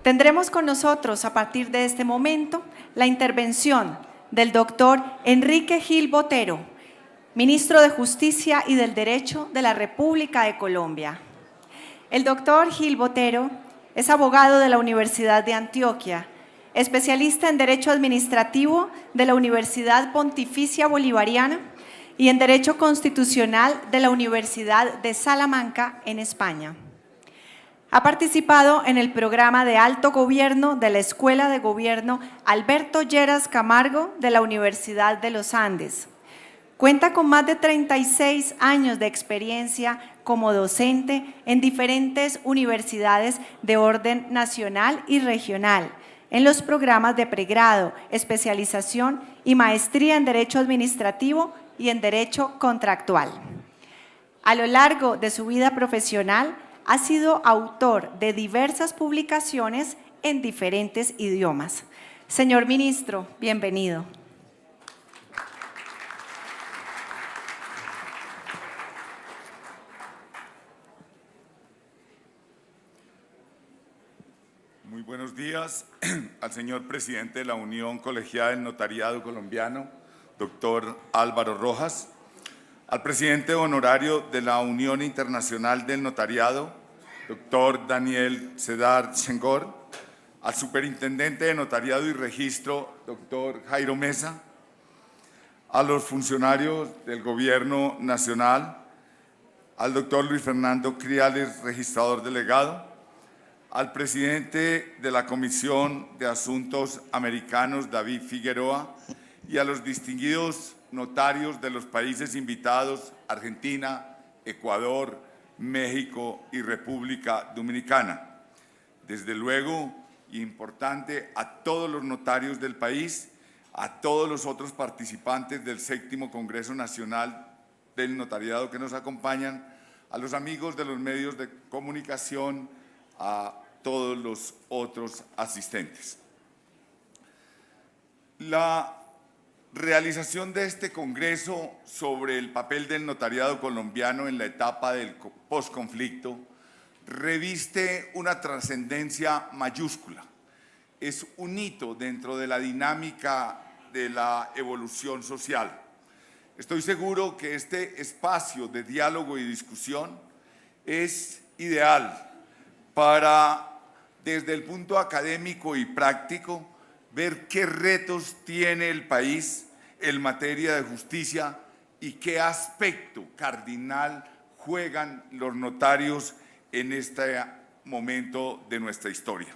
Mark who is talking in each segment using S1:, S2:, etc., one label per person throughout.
S1: Tendremos con nosotros a partir de este momento la intervención del doctor Enrique Gil Botero, ministro de Justicia y del Derecho de la República de Colombia. El doctor Gil Botero es abogado de la Universidad de Antioquia, especialista en Derecho Administrativo de la Universidad Pontificia Bolivariana y en Derecho Constitucional de la Universidad de Salamanca, en España. Ha participado en el programa de Alto Gobierno de la Escuela de Gobierno Alberto Lleras Camargo de la Universidad de los Andes. Cuenta con más de 36 años de experiencia como docente en diferentes universidades de orden nacional y regional, en los programas de pregrado, especialización y maestría en Derecho Administrativo y en Derecho Contractual. A lo largo de su vida profesional, ha sido autor de diversas publicaciones en diferentes idiomas. Señor ministro, bienvenido.
S2: Muy buenos días al señor presidente de la Unión Colegiada del Notariado Colombiano, doctor Álvaro Rojas, al presidente honorario de la Unión Internacional del Notariado, doctor Daniel Sedar Chengor, al superintendente de Notariado y Registro, doctor Jairo Mesa, a los funcionarios del Gobierno Nacional, al doctor Luis Fernando Criales, registrador delegado, al presidente de la Comisión de Asuntos Americanos, David Figueroa, y a los distinguidos notarios de los países invitados, Argentina, Ecuador, México y República Dominicana. Desde luego, importante, a todos los notarios del país, a todos los otros participantes del 7º Congreso Nacional del Notariado que nos acompañan, a los amigos de los medios de comunicación, a todos los otros asistentes. La realización de este congreso sobre el papel del notariado colombiano en la etapa del posconflicto reviste una trascendencia mayúscula. Es un hito dentro de la dinámica de la evolución social. Estoy seguro que este espacio de diálogo y discusión es ideal para, desde el punto académico y práctico, ver qué retos tiene el país en materia de justicia y qué aspecto cardinal juegan los notarios en este momento de nuestra historia.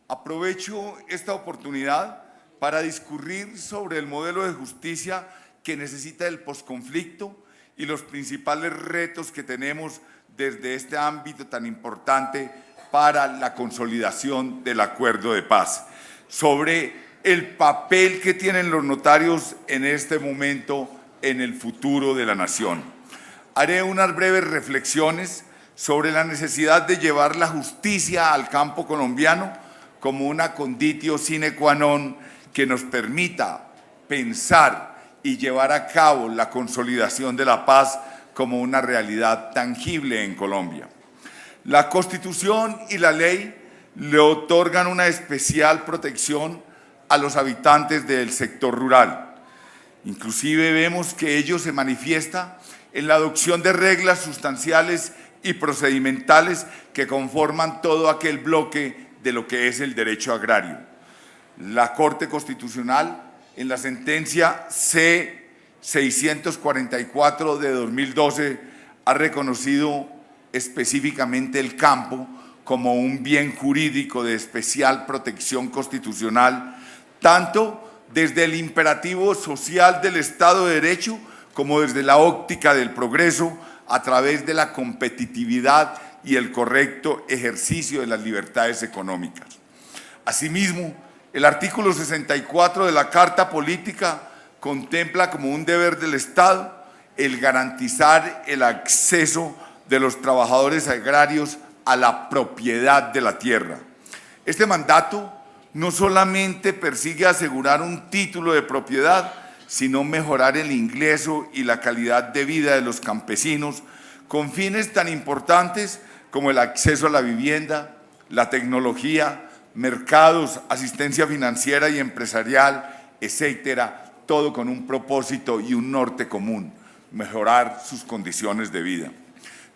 S2: Aprovecho esta oportunidad para discurrir sobre el modelo de justicia que necesita el posconflicto y los principales retos que tenemos desde este ámbito tan importante para la consolidación del acuerdo de paz, sobre el papel que tienen los notarios en este momento en el futuro de la nación. Haré unas breves reflexiones sobre la necesidad de llevar la justicia al campo colombiano como una conditio sine qua non que nos permita pensar y llevar a cabo la consolidación de la paz como una realidad tangible en Colombia. La Constitución y la ley le otorgan una especial protección a los habitantes del sector rural. Inclusive vemos que ello se manifiesta en la adopción de reglas sustanciales y procedimentales que conforman todo aquel bloque de lo que es el derecho agrario. La Corte Constitucional, en la sentencia C-644 de 2012, ha reconocido específicamente el campo como un bien jurídico de especial protección constitucional, tanto desde el imperativo social del Estado de Derecho como desde la óptica del progreso a través de la competitividad y el correcto ejercicio de las libertades económicas. Asimismo, el artículo 64 de la Carta Política contempla como un deber del Estado el garantizar el acceso de los trabajadores agrarios a la propiedad de la tierra. Este mandato no solamente persigue asegurar un título de propiedad, sino mejorar el ingreso y la calidad de vida de los campesinos con fines tan importantes como el acceso a la vivienda, la tecnología, mercados, asistencia financiera y empresarial, etcétera, todo con un propósito y un norte común: mejorar sus condiciones de vida.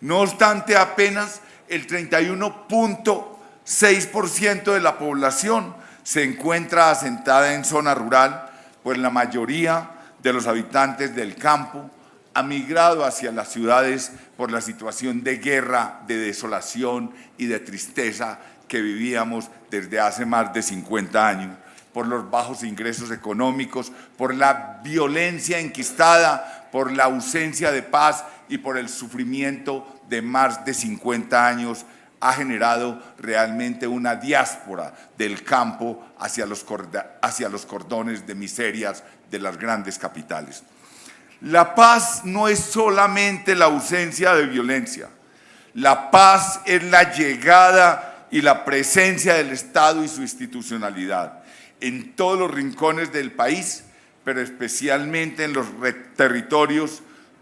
S2: No obstante, apenas el 31.6% de la población se encuentra asentada en zona rural, pues la mayoría de los habitantes del campo ha migrado hacia las ciudades por la situación de guerra, de desolación y de tristeza que vivíamos desde hace más de 50 años, por los bajos ingresos económicos, por la violencia enquistada, por la ausencia de paz y por el sufrimiento de más de 50 años. Ha generado realmente una diáspora del campo hacia los cordones de miserias de las grandes capitales. La paz no es solamente la ausencia de violencia. La paz es la llegada y la presencia del Estado y su institucionalidad en todos los rincones del país, pero especialmente en los territorios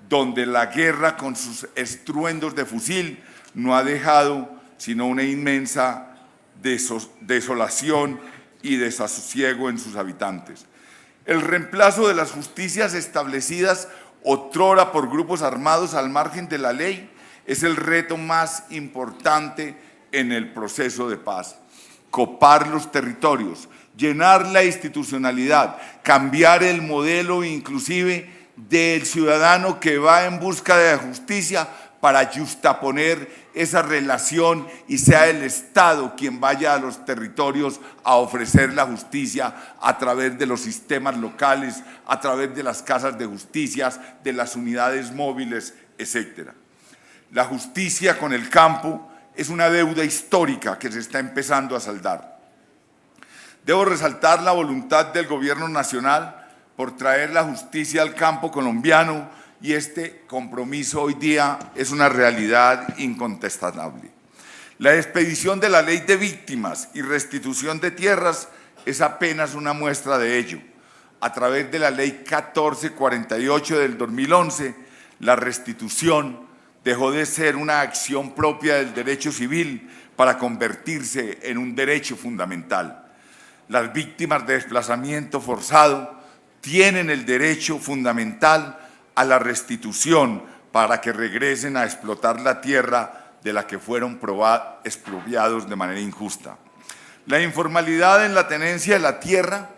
S2: donde la guerra con sus estruendos de fusil no ha dejado sino una inmensa desolación y desasosiego en sus habitantes. El reemplazo de las justicias establecidas otrora por grupos armados al margen de la ley es el reto más importante en el proceso de paz. Copar los territorios, llenar la institucionalidad, cambiar el modelo inclusive del ciudadano que va en busca de la justicia para justaponer esa relación y sea el Estado quien vaya a los territorios a ofrecer la justicia a través de los sistemas locales, a través de las casas de justicias, de las unidades móviles, etc. La justicia con el campo es una deuda histórica que se está empezando a saldar. Debo resaltar la voluntad del Gobierno Nacional por traer la justicia al campo colombiano, y este compromiso hoy día es una realidad incontestable. La expedición de la Ley de Víctimas y Restitución de Tierras es apenas una muestra de ello. A través de la Ley 1448 del 2011, la restitución dejó de ser una acción propia del derecho civil para convertirse en un derecho fundamental. Las víctimas de desplazamiento forzado tienen el derecho fundamental a la restitución para que regresen a explotar la tierra de la que fueron expropiados de manera injusta. La informalidad en la tenencia de la tierra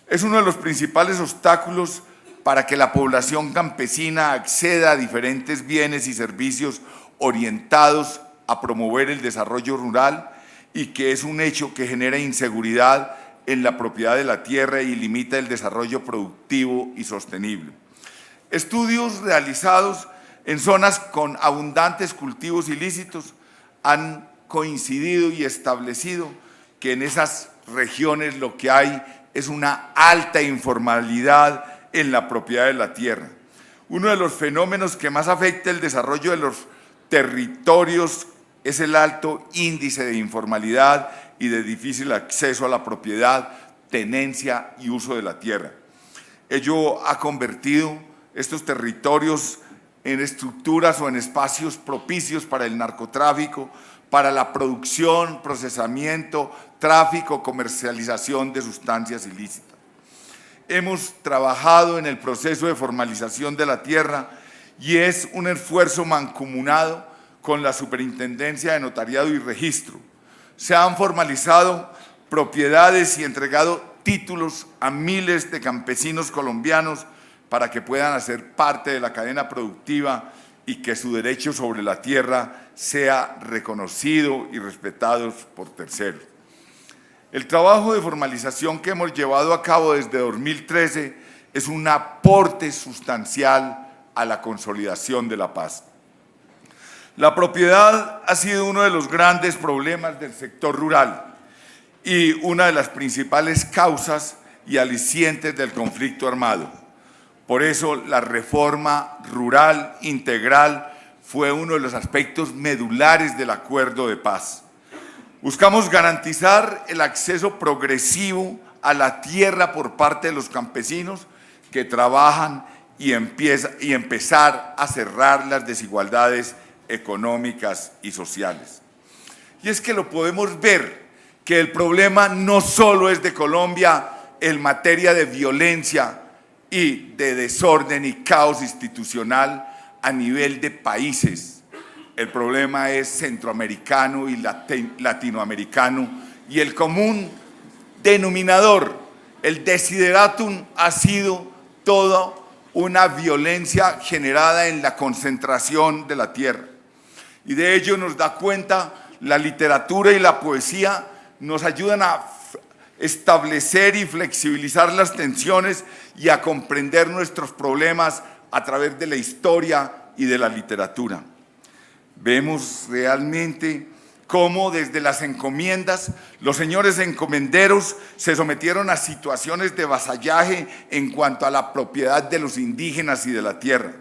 S2: es uno de los principales obstáculos para que la población campesina acceda a diferentes bienes y servicios orientados a promover el desarrollo rural, y que es un hecho que genera inseguridad en la propiedad de la tierra y limita el desarrollo productivo y sostenible. Estudios realizados en zonas con abundantes cultivos ilícitos han coincidido y establecido que en esas regiones lo que hay es una alta informalidad en la propiedad de la tierra. Uno de los fenómenos que más afecta el desarrollo de los territorios es el alto índice de informalidad y de difícil acceso a la propiedad, tenencia y uso de la tierra. Ello ha convertido estos territorios en estructuras o en espacios propicios para el narcotráfico, para la producción, procesamiento, tráfico, comercialización de sustancias ilícitas. Hemos trabajado en el proceso de formalización de la tierra y es un esfuerzo mancomunado con la Superintendencia de Notariado y Registro. Se han formalizado propiedades y entregado títulos a miles de campesinos colombianos para que puedan hacer parte de la cadena productiva y que su derecho sobre la tierra sea reconocido y respetado por terceros. El trabajo de formalización que hemos llevado a cabo desde 2013 es un aporte sustancial a la consolidación de la paz. La propiedad ha sido uno de los grandes problemas del sector rural y una de las principales causas y alicientes del conflicto armado. Por eso la reforma rural integral fue uno de los aspectos medulares del acuerdo de paz. Buscamos garantizar el acceso progresivo a la tierra por parte de los campesinos que trabajan y empezar a cerrar las desigualdades económicas y sociales. Y es que lo podemos ver que el problema no solo es de Colombia en materia de violencia y de desorden y caos institucional a nivel de países. El problema es centroamericano y latinoamericano, y el común denominador, el desideratum, ha sido toda una violencia generada en la concentración de la tierra. Y de ello nos da cuenta la literatura y la poesía, nos ayudan a establecer y flexibilizar las tensiones y a comprender nuestros problemas a través de la historia y de la literatura. Vemos realmente cómo desde las encomiendas los señores encomenderos se sometieron a situaciones de vasallaje en cuanto a la propiedad de los indígenas y de la tierra.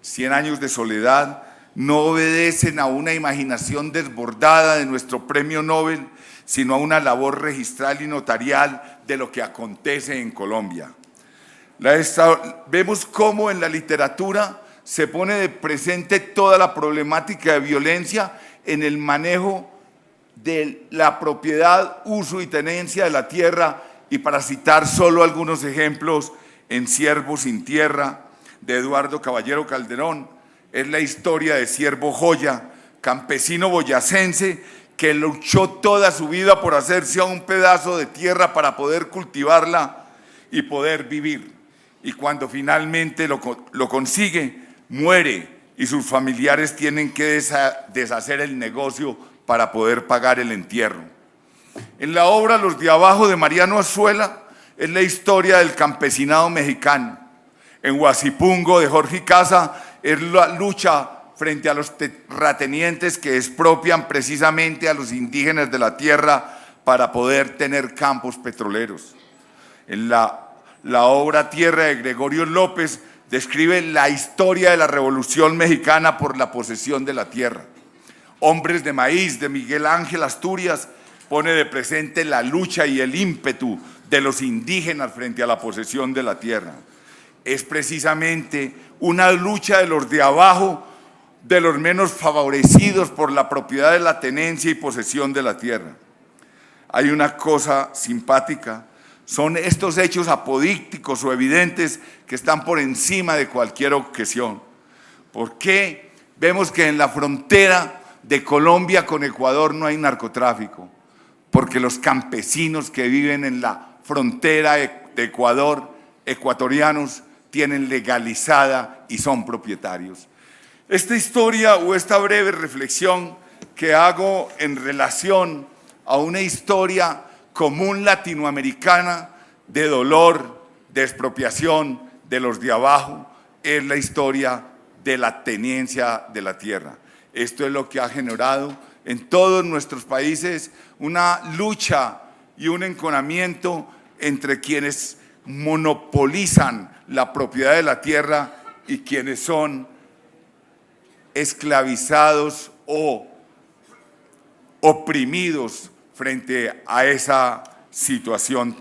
S2: 100 años de soledad no obedecen a una imaginación desbordada de nuestro premio Nobel, sino a una labor registral y notarial de lo que acontece en Colombia. Vemos cómo en la literatura se pone de presente toda la problemática de violencia en el manejo de la propiedad, uso y tenencia de la tierra, y para citar solo algunos ejemplos, en Siervo sin tierra, de Eduardo Caballero Calderón, es la historia de Siervo Joya, campesino boyacense que luchó toda su vida por hacerse a un pedazo de tierra para poder cultivarla y poder vivir. Y cuando finalmente lo consigue, muere y sus familiares tienen que deshacer el negocio para poder pagar el entierro. En la obra Los de Abajo de Mariano Azuela es la historia del campesinado mexicano. En Huasipungo de Jorge Casa es la lucha frente a los terratenientes que expropian precisamente a los indígenas de la tierra para poder tener campos petroleros. En la obra Tierra de Gregorio López describe la historia de la Revolución Mexicana por la posesión de la tierra. Hombres de Maíz, de Miguel Ángel Asturias, pone de presente la lucha y el ímpetu de los indígenas frente a la posesión de la tierra. Es precisamente una lucha de los de abajo, de los menos favorecidos por la propiedad de la tenencia y posesión de la tierra. Hay una cosa simpática, son estos hechos apodícticos o evidentes que están por encima de cualquier objeción. ¿Por qué vemos que en la frontera de Colombia con Ecuador no hay narcotráfico? Porque los campesinos que viven en la frontera de Ecuador, ecuatorianos, tienen legalizada y son propietarios. Esta historia o esta breve reflexión que hago en relación a una historia común latinoamericana de dolor, de expropiación de los de abajo, es la historia de la tenencia de la tierra. Esto es lo que ha generado en todos nuestros países una lucha y un enconamiento entre quienes monopolizan la propiedad de la tierra y quienes son esclavizados o oprimidos frente a esa situación.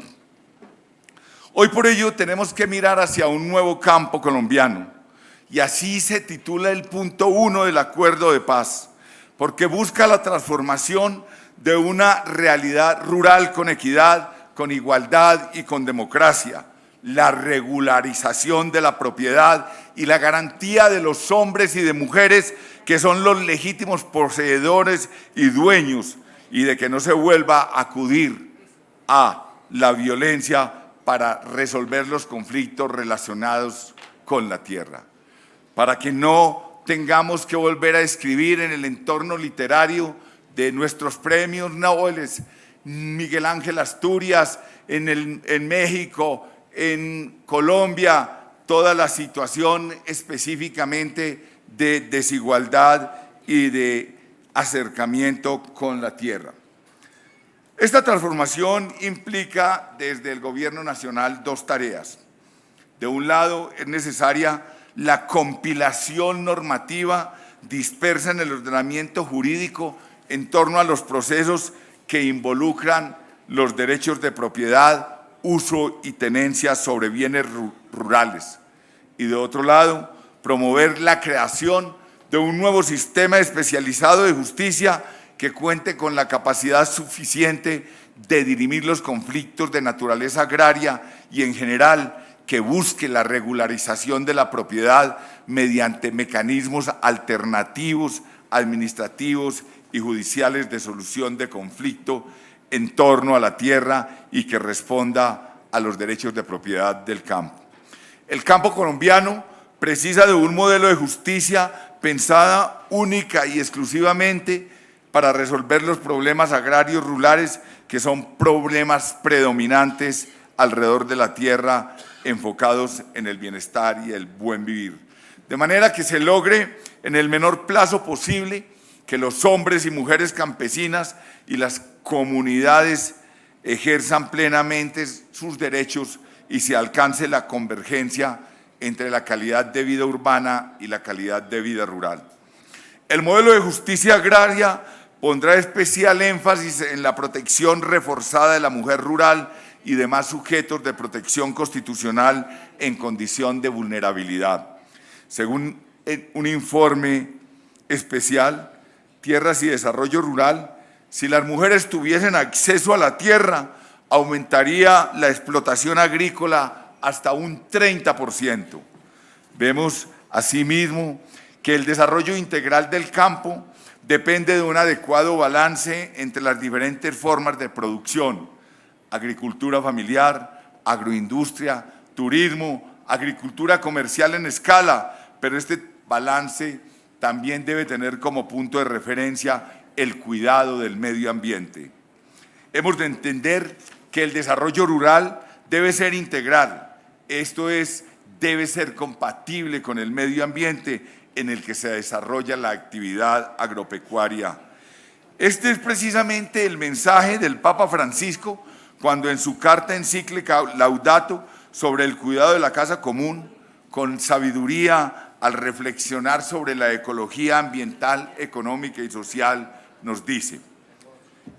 S2: Hoy por ello tenemos que mirar hacia un nuevo campo colombiano, y así se titula el punto 1 del acuerdo de paz, porque busca la transformación de una realidad rural con equidad, con igualdad y con democracia, la regularización de la propiedad y la garantía de los hombres y de mujeres que son los legítimos poseedores y dueños, y de que no se vuelva a acudir a la violencia para resolver los conflictos relacionados con la tierra. Para que no tengamos que volver a escribir en el entorno literario de nuestros premios Nobel, Miguel Ángel Asturias, en México, en Colombia, toda la situación específicamente de desigualdad y de acercamiento con la tierra. Esta transformación implica desde el gobierno nacional dos tareas. De un lado, es necesaria la compilación normativa dispersa en el ordenamiento jurídico en torno a los procesos que involucran los derechos de propiedad, uso y tenencia sobre bienes rurales. Y de otro lado, promover la creación de un nuevo sistema especializado de justicia que cuente con la capacidad suficiente de dirimir los conflictos de naturaleza agraria y en general que busque la regularización de la propiedad mediante mecanismos alternativos, administrativos y judiciales de solución de conflicto en torno a la tierra y que responda a los derechos de propiedad del campo. El campo colombiano precisa de un modelo de justicia pensada única y exclusivamente para resolver los problemas agrarios rurales, que son problemas predominantes alrededor de la tierra, enfocados en el bienestar y el buen vivir. De manera que se logre en el menor plazo posible que los hombres y mujeres campesinas y las comunidades ejerzan plenamente sus derechos y se alcance la convergencia entre la calidad de vida urbana y la calidad de vida rural. El modelo de justicia agraria pondrá especial énfasis en la protección reforzada de la mujer rural y demás sujetos de protección constitucional en condición de vulnerabilidad. Según un informe especial, Tierras y Desarrollo Rural, si las mujeres tuviesen acceso a la tierra, aumentaría la explotación agrícola hasta un 30%. Vemos asimismo que el desarrollo integral del campo depende de un adecuado balance entre las diferentes formas de producción: agricultura familiar, agroindustria, turismo, agricultura comercial en escala, pero este balance también debe tener como punto de referencia el cuidado del medio ambiente. Hemos de entender que el desarrollo rural debe ser integral, esto es, debe ser compatible con el medio ambiente en el que se desarrolla la actividad agropecuaria. Este es precisamente el mensaje del Papa Francisco cuando en su carta encíclica Laudato sobre el cuidado de la casa común, con sabiduría al reflexionar sobre la ecología ambiental, económica y social, nos dice: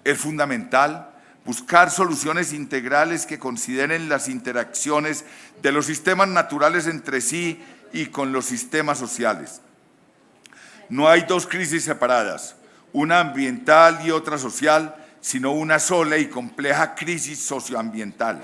S2: es fundamental buscar soluciones integrales que consideren las interacciones de los sistemas naturales entre sí y con los sistemas sociales. No hay dos crisis separadas, una ambiental y otra social, sino una sola y compleja crisis socioambiental.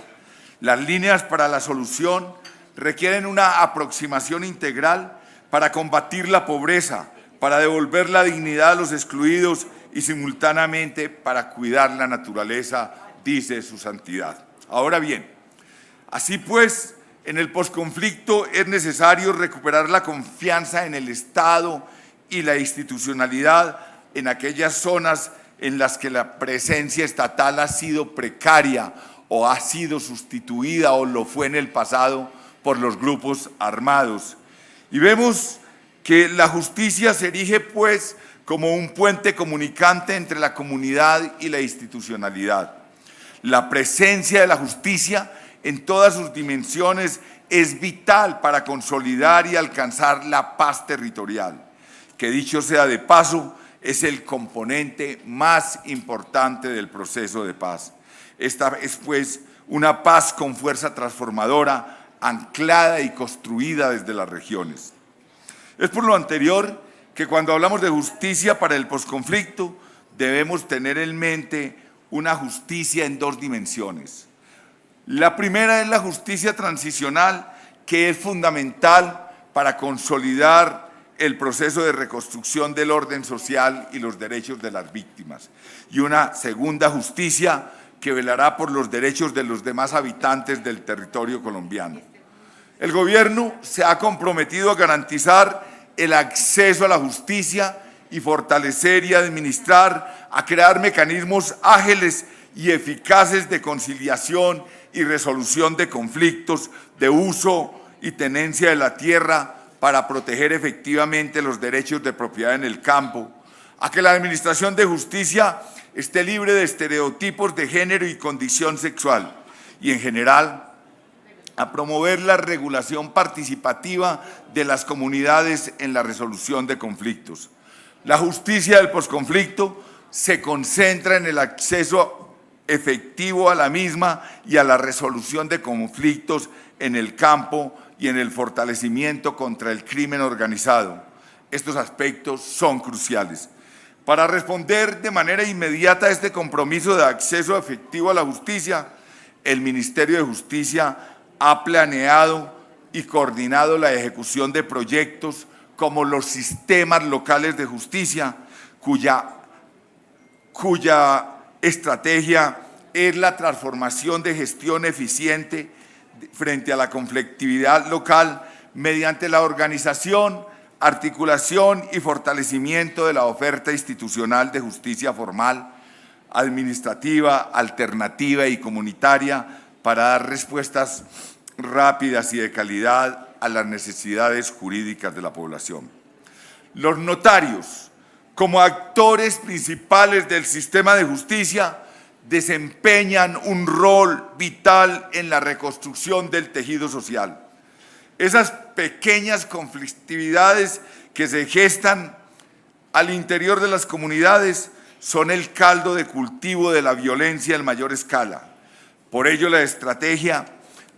S2: Las líneas para la solución requieren una aproximación integral para combatir la pobreza, para devolver la dignidad a los excluidos y simultáneamente para cuidar la naturaleza, dice su santidad. Ahora bien, así pues, en el posconflicto es necesario recuperar la confianza en el Estado y la institucionalidad en aquellas zonas en las que la presencia estatal ha sido precaria o ha sido sustituida o lo fue en el pasado por los grupos armados. Y vemos que la justicia se erige pues como un puente comunicante entre la comunidad y la institucionalidad. La presencia de la justicia en todas sus dimensiones es vital para consolidar y alcanzar la paz territorial, que dicho sea de paso, es el componente más importante del proceso de paz. Esta es pues una paz con fuerza transformadora, anclada y construida desde las regiones. Es por lo anterior que cuando hablamos de justicia para el posconflicto debemos tener en mente una justicia en dos dimensiones. La primera es la justicia transicional, que es fundamental para consolidar el proceso de reconstrucción del orden social y los derechos de las víctimas. Y una segunda justicia que velará por los derechos de los demás habitantes del territorio colombiano. El gobierno se ha comprometido a garantizar el acceso a la justicia y fortalecer y administrar, a crear mecanismos ágiles y eficaces de conciliación y resolución de conflictos de uso y tenencia de la tierra para proteger efectivamente los derechos de propiedad en el campo, a que la administración de justicia esté libre de estereotipos de género y condición sexual y en general a promover la regulación participativa de las comunidades en la resolución de conflictos. La justicia del posconflicto se concentra en el acceso efectivo a la misma y a la resolución de conflictos en el campo y en el fortalecimiento contra el crimen organizado. Estos aspectos son cruciales. Para responder de manera inmediata a este compromiso de acceso efectivo a la justicia, el Ministerio de Justicia ha planeado y coordinado la ejecución de proyectos como los sistemas locales de justicia, cuya estrategia es la transformación de gestión eficiente frente a la conflictividad local mediante la organización, articulación y fortalecimiento de la oferta institucional de justicia formal, administrativa, alternativa y comunitaria para dar respuestas rápidas y de calidad a las necesidades jurídicas de la población. Los notarios, como actores principales del sistema de justicia, desempeñan un rol vital en la reconstrucción del tejido social. Esas pequeñas conflictividades que se gestan al interior de las comunidades son el caldo de cultivo de la violencia en mayor escala. Por ello, la estrategia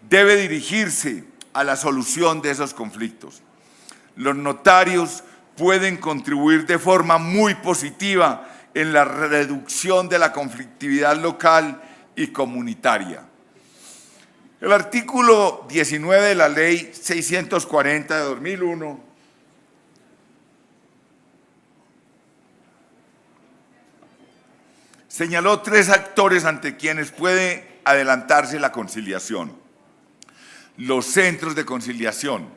S2: debe dirigirse a la solución de esos conflictos. Los notarios pueden contribuir de forma muy positiva en la reducción de la conflictividad local y comunitaria. El artículo 19 de la Ley 640 de 2001 señaló 3 actores ante quienes puede adelantarse la conciliación: los centros de conciliación,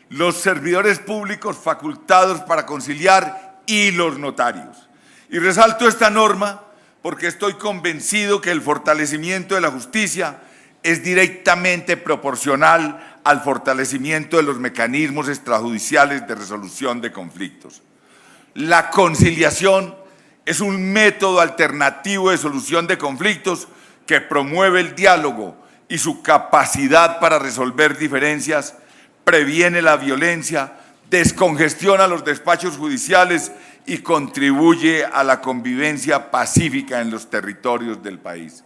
S2: los servidores públicos facultados para conciliar y los notarios. Y resalto esta norma porque estoy convencido que el fortalecimiento de la justicia es directamente proporcional al fortalecimiento de los mecanismos extrajudiciales de resolución de conflictos. La conciliación es un método alternativo de solución de conflictos que promueve el diálogo y su capacidad para resolver diferencias, previene la violencia, descongestiona los despachos judiciales y contribuye a la convivencia pacífica en los territorios del país.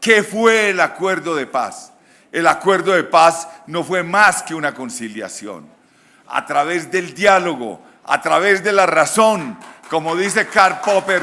S2: ¿Qué fue el acuerdo de paz? El acuerdo de paz no fue más que una conciliación. A través del diálogo, a través de la razón, como dice Karl Popper,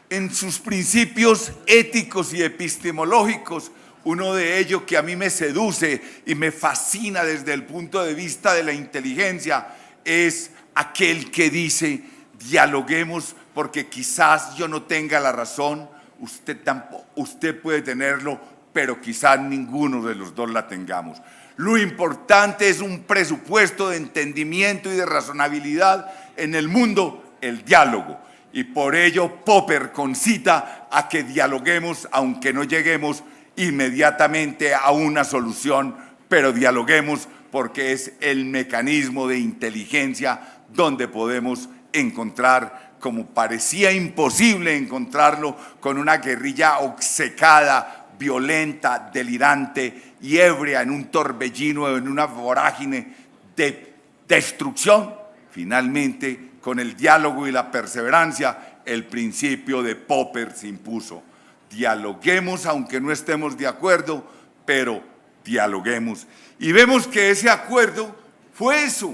S2: en sus principios éticos y epistemológicos, uno de ellos que a mí me seduce y me fascina desde el punto de vista de la inteligencia es aquel que dice: dialoguemos porque quizás yo no tenga la razón, usted puede tenerlo, pero quizás ninguno de los dos la tengamos. Lo importante es un presupuesto de entendimiento y de razonabilidad en el mundo, el diálogo. Y por ello Popper concita a que dialoguemos, aunque no lleguemos inmediatamente a una solución, pero dialoguemos porque es el mecanismo de inteligencia donde podemos encontrar, como parecía imposible encontrarlo con una guerrilla obcecada, violenta, delirante y ebria en un torbellino, en una vorágine de destrucción. Finalmente, con el diálogo y la perseverancia, el principio de Popper se impuso. Dialoguemos aunque no estemos de acuerdo, pero dialoguemos. Y vemos que ese acuerdo fue eso,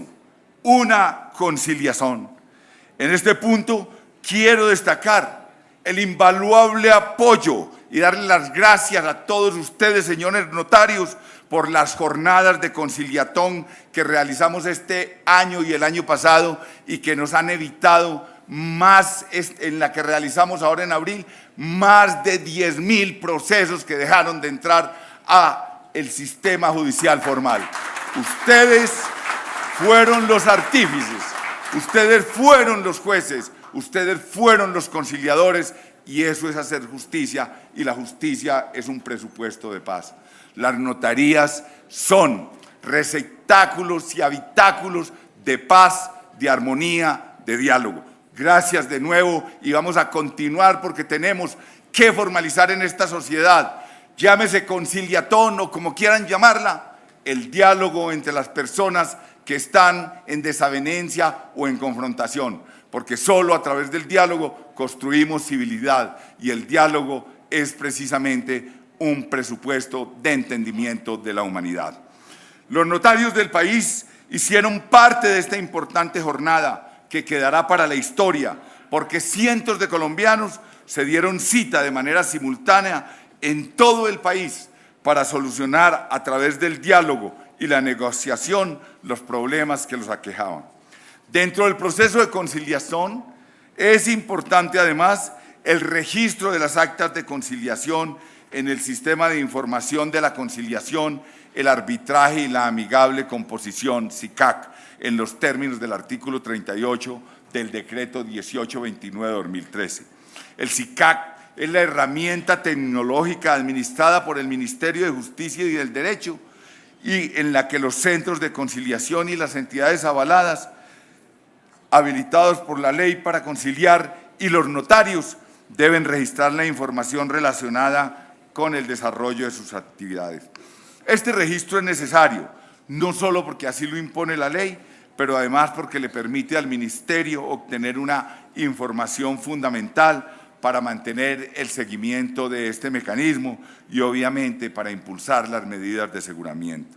S2: una conciliación. En este punto quiero destacar el invaluable apoyo y darle las gracias a todos ustedes, señores notarios, por las jornadas de conciliatón que realizamos este año y el año pasado y que nos han evitado más, en la que realizamos ahora en abril, más de 10.000 procesos que dejaron de entrar a el sistema judicial formal. Ustedes fueron los artífices, ustedes fueron los jueces, ustedes fueron los conciliadores, y eso es hacer justicia, y la justicia es un presupuesto de paz. Las notarías son receptáculos y habitáculos de paz, de armonía, de diálogo. Gracias de nuevo y vamos a continuar porque tenemos que formalizar en esta sociedad, llámese conciliatón o como quieran llamarla, el diálogo entre las personas que están en desavenencia o en confrontación, porque solo a través del diálogo construimos civilidad y el diálogo es precisamente un presupuesto de entendimiento de la humanidad. Los notarios del país hicieron parte de esta importante jornada que quedará para la historia, porque cientos de colombianos se dieron cita de manera simultánea en todo el país para solucionar a través del diálogo y la negociación los problemas que los aquejaban. Dentro del proceso de conciliación es importante además el registro de las actas de conciliación en el sistema de información de la conciliación, el arbitraje y la amigable composición, SICAC, en los términos del artículo 38 del decreto 1829 de 2013. El SICAC es la herramienta tecnológica administrada por el Ministerio de Justicia y del Derecho y en la que los centros de conciliación y las entidades avaladas, habilitados por la ley para conciliar, y los notarios deben registrar la información relacionada con el desarrollo de sus actividades. Este registro es necesario, no solo porque así lo impone la ley, pero además porque le permite al Ministerio obtener una información fundamental para mantener el seguimiento de este mecanismo y obviamente para impulsar las medidas de aseguramiento.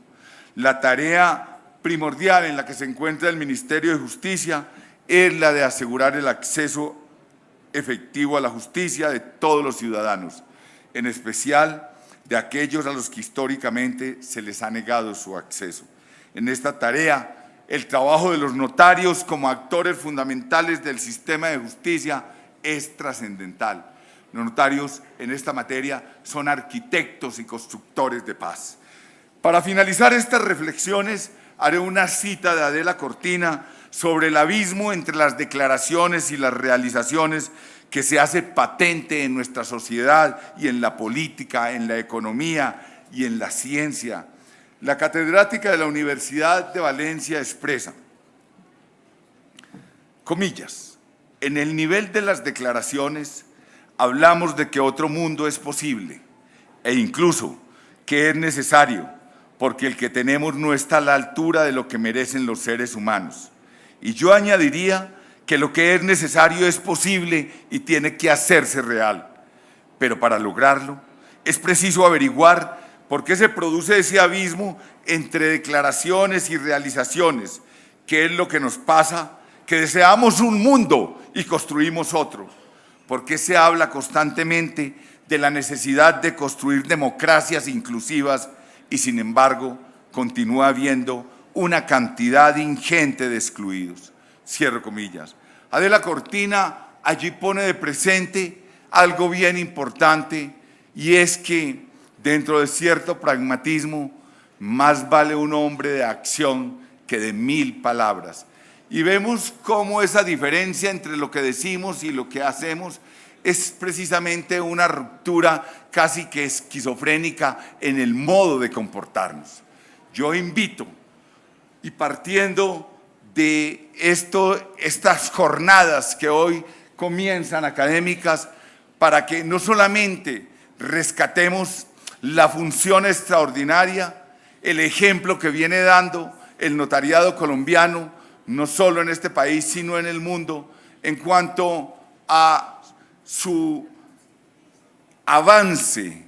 S2: La tarea primordial en la que se encuentra el Ministerio de Justicia es la de asegurar el acceso efectivo a la justicia de todos los ciudadanos, en especial de aquellos a los que históricamente se les ha negado su acceso. En esta tarea, el trabajo de los notarios como actores fundamentales del sistema de justicia es trascendental. Los notarios en esta materia son arquitectos y constructores de paz. Para finalizar estas reflexiones, haré una cita de Adela Cortina sobre el abismo entre las declaraciones y las realizaciones que se hace patente en nuestra sociedad y en la política, en la economía y en la ciencia. La catedrática de la Universidad de Valencia expresa, comillas, en el nivel de las declaraciones hablamos de que otro mundo es posible e incluso que es necesario porque el que tenemos no está a la altura de lo que merecen los seres humanos. Y yo añadiría que lo que es necesario es posible y tiene que hacerse real. Pero para lograrlo es preciso averiguar por qué se produce ese abismo entre declaraciones y realizaciones, qué es lo que nos pasa, que deseamos un mundo y construimos otro. ¿Por qué se habla constantemente de la necesidad de construir democracias inclusivas y sin embargo continúa habiendo una cantidad ingente de excluidos? Cierro comillas. Adela Cortina allí pone de presente algo bien importante y es que dentro de cierto pragmatismo más vale un hombre de acción que de 1000 palabras. Y vemos cómo esa diferencia entre lo que decimos y lo que hacemos es precisamente una ruptura casi que esquizofrénica en el modo de comportarnos. Yo invito, y partiendo de estas jornadas que hoy comienzan académicas, para que no solamente rescatemos la función extraordinaria, el ejemplo que viene dando el notariado colombiano, no solo en este país, sino en el mundo, en cuanto a su avance.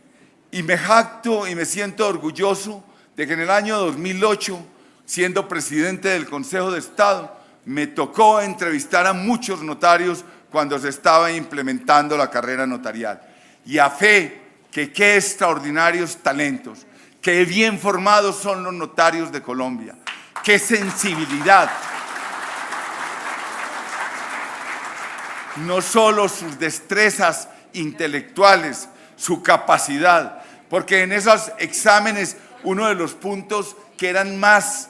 S2: Y me jacto y me siento orgulloso de que en el año 2008, siendo presidente del Consejo de Estado, me tocó entrevistar a muchos notarios cuando se estaba implementando la carrera notarial. Y a fe que qué extraordinarios talentos, qué bien formados son los notarios de Colombia, qué sensibilidad. No solo sus destrezas intelectuales, su capacidad, porque en esos exámenes uno de los puntos que eran más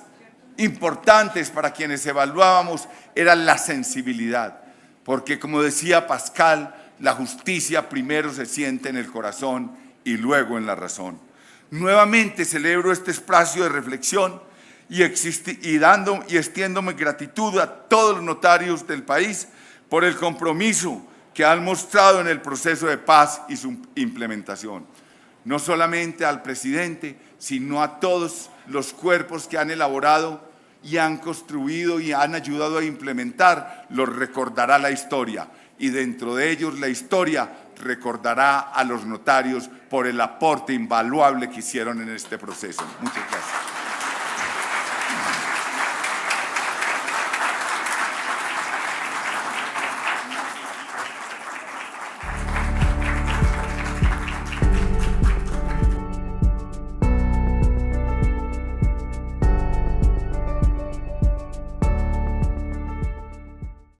S2: importantes para quienes evaluábamos era la sensibilidad, porque como decía Pascal, la justicia primero se siente en el corazón y luego en la razón. Nuevamente celebro este espacio de reflexión y extiéndome gratitud a todos los notarios del país por el compromiso que han mostrado en el proceso de paz y su implementación. No solamente al presidente, sino a todos los cuerpos que han elaborado y han construido y han ayudado a implementar, los recordará la historia. Y dentro de ellos la historia recordará a los notarios por el aporte invaluable que hicieron en este proceso. Muchas gracias.